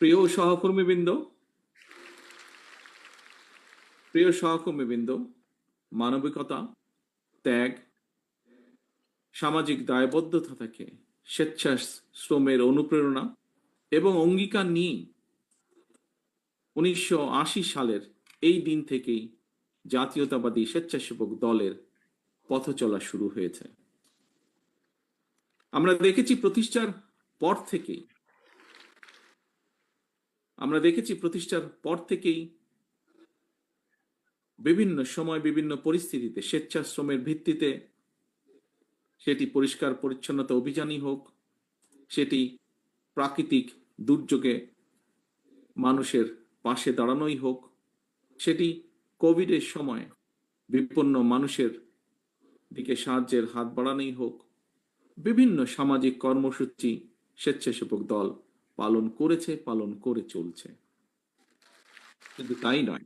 প্রিয় সহকর্মীবৃন্দ, প্রিয় সহকর্মীবৃন্দ, মানবিকতা, ত্যাগ, সামাজিক দায়বদ্ধতা থেকে স্বেচ্ছাশ্রমের অনুপ্রেরণা এবং অঙ্গীকার নিয়ে 1980 সালের এই দিন থেকেই জাতীয়তাবাদী স্বেচ্ছাসেবক দলের পথ চলা শুরু হয়েছে। আমরা দেখেছি প্রতিষ্ঠার পর থেকেই বিভিন্ন সময় বিভিন্ন পরিস্থিতিতে স্বেচ্ছাশ্রমের ভিত্তিতে, সেটি পরিষ্কার পরিচ্ছন্নতা অভিযানই হোক, সেটি প্রাকৃতিক দুর্যোগে মানুষের পাশে দাঁড়ানোই হোক, সেটি কোভিডের সময় বিপন্ন মানুষের দিকে সাহায্যের হাত বাড়ানোই হোক, বিভিন্ন সামাজিক কর্মসূচি স্বেচ্ছাসেবক দল পালন করেছে, পালন করে চলছে। কিন্তু তাই নয়,